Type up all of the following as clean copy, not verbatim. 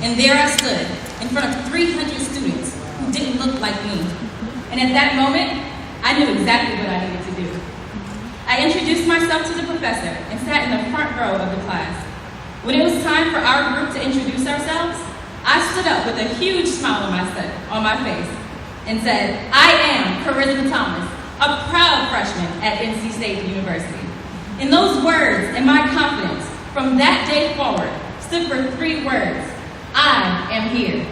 And there I stood, in front of 300 students who didn't look like me. And at that moment, I knew exactly what I needed to do. I introduced myself to the professor and sat in the front row of the class. When it was time for our group to introduce ourselves, I stood up with a huge smile on my face and said, I am Charisma Thomas, a proud freshman at NC State University. And those words and my confidence from that day forward stood for 3 words: I am here.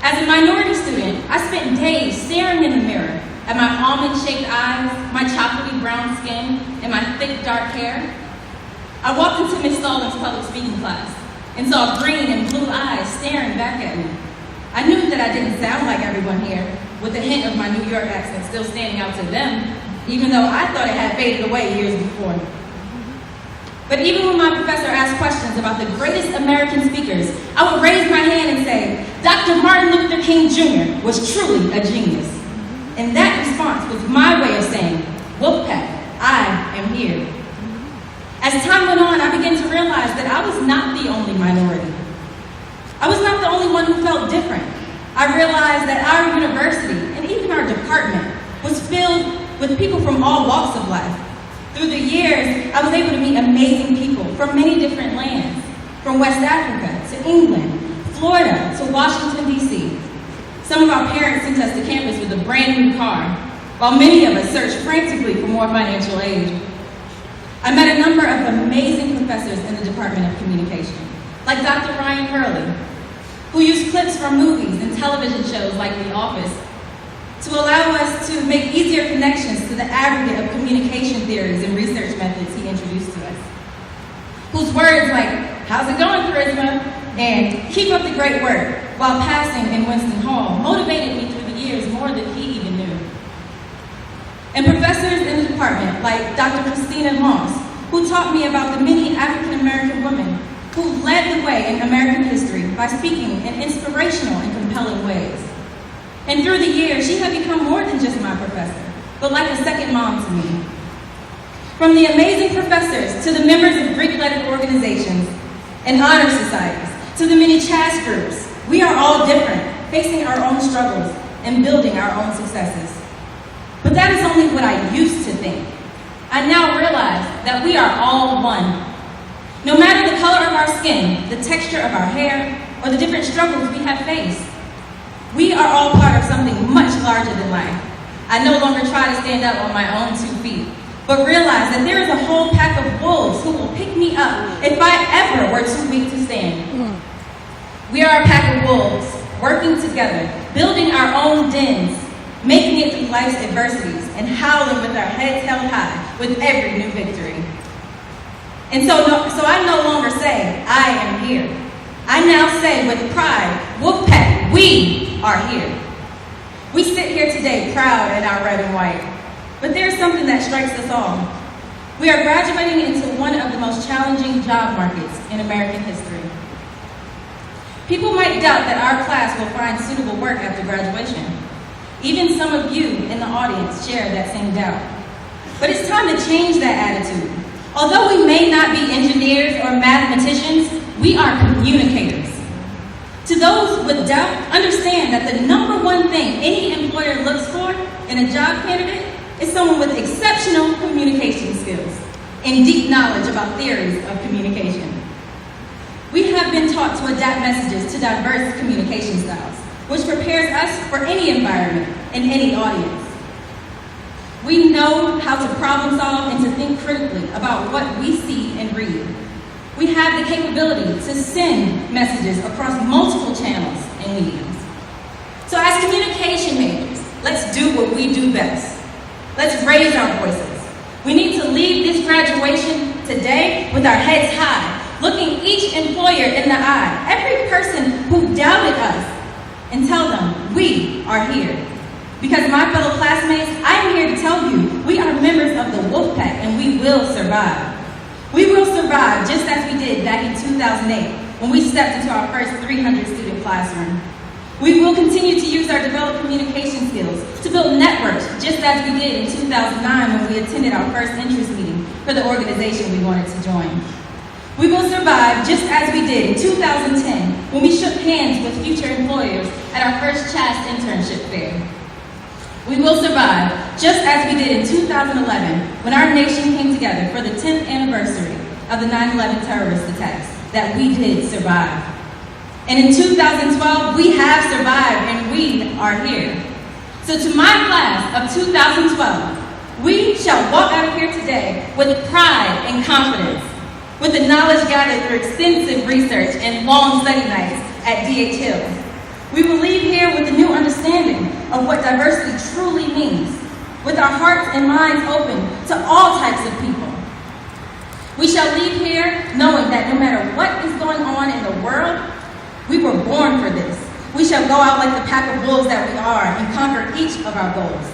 As a minority student, I spent days staring in the mirror at my almond-shaped eyes, my chocolatey brown skin, and my thick dark hair. I walked into Ms. Stallings' public speaking class and saw green and blue eyes staring back at me. I knew that I didn't sound like everyone here, with a hint of my New York accent still standing out to them, even though I thought it had faded away years before. But even when my professor asked questions about the greatest American speakers, I would raise my hand and say, Dr. Martin Luther King Jr. was truly a genius. And that response was my way of saying, Wolfpack, I am here. As time went on, I began to realize that I was not the only minority. I was not the only one who felt different. I realized that our university, and even our department, was filled with people from all walks of life. Through the years, I was able to meet amazing people from many different lands, from West Africa to England, Florida to Washington, D.C. Some of our parents sent us to campus with a brand new car, while many of us searched frantically for more financial aid. I met a number of amazing professors in the Department of Communication, like Dr. Ryan Hurley, who used clips from movies and television shows like The Office to allow us to make easier connections to the aggregate of communication theories and research methods he introduced to us. Whose words like, how's it going, Charisma? And keep up the great work, while passing in Winston Hall, motivated me through the years more than he even knew. And professors in the department, like Dr. Christina Moss, who taught me about the many African-American women who led the way in American history by speaking in inspirational and compelling ways. And through the years, she had become more than just my professor, but like a second mom to me. From the amazing professors to the members of Greek-led organizations and honor societies, to the many CHAS groups, we are all different, facing our own struggles and building our own successes. But that is only what I used to think. I now realize that we are all one. No matter the color of our skin, the texture of our hair, or the different struggles we have faced, we are all part of something much larger than life. I no longer try to stand up on my own 2 feet, but realize that there is a whole pack of wolves who will pick me up if I ever were too weak to stand. We are a pack of wolves, working together, building our own dens, making it through life's adversities, and howling with our heads held high with every new victory. And so I no longer say, I am here. I now say with pride, Wolfpack, we are here. We sit here today proud in our red and white, but there's something that strikes us all. We are graduating into one of the most challenging job markets in American history. People might doubt that our class will find suitable work after graduation. Even some of you in the audience share that same doubt. But it's time to change that attitude. Although we may not be engineers or mathematicians, we are communicators. To those with doubt, understand that the #1 thing any employer looks for in a job candidate is someone with exceptional communication skills and deep knowledge about theories of communication. We have been taught to adapt messages to diverse communication styles, which prepares us for any environment and any audience. We know how to problem solve and to think critically about what we see and read. We have the capability to send messages across multiple channels and mediums. So as communication majors, let's do what we do best. Let's raise our voices. We need to leave this graduation today with our heads high, looking each employer in the eye, every person who doubted us, and tell them, we are here. Because my fellow classmates, I'm here to tell you, we are members of the Wolfpack and we will survive. We will survive just as we did back in 2008 when we stepped into our first 300-student classroom. We will continue to use our developed communication skills to build networks just as we did in 2009 when we attended our first interest meeting for the organization we wanted to join. We will survive just as we did in 2010 when we shook hands with future employers at our first CHAS internship fair. We will survive, just as we did in 2011 when our nation came together for the 10th anniversary of the 9/11 terrorist attacks, that we did survive. And in 2012, we have survived and we are here. So to my class of 2012, we shall walk out of here today with pride and confidence, with the knowledge gathered through extensive research and long study nights at D.H. Hill. We will leave here with a new understanding of what diversity truly means, with our hearts and minds open to all types of people. We shall leave here knowing that no matter what is going on in the world, we were born for this. We shall go out like the pack of wolves that we are and conquer each of our goals.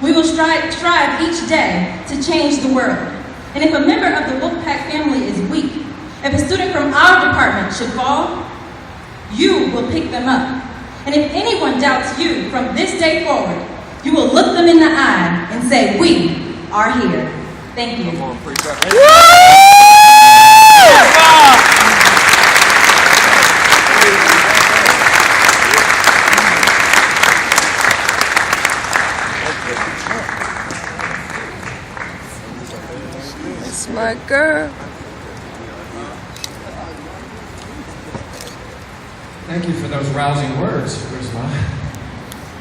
We will strive each day to change the world. And if a member of the Wolfpack family is weak, if a student from our department should fall, you will pick them up. And if anyone doubts you from this day forward, you will look them in the eye and say, we are here. Thank you. Come on, preach that. That's my girl. Thank you for those rousing words, Charisma.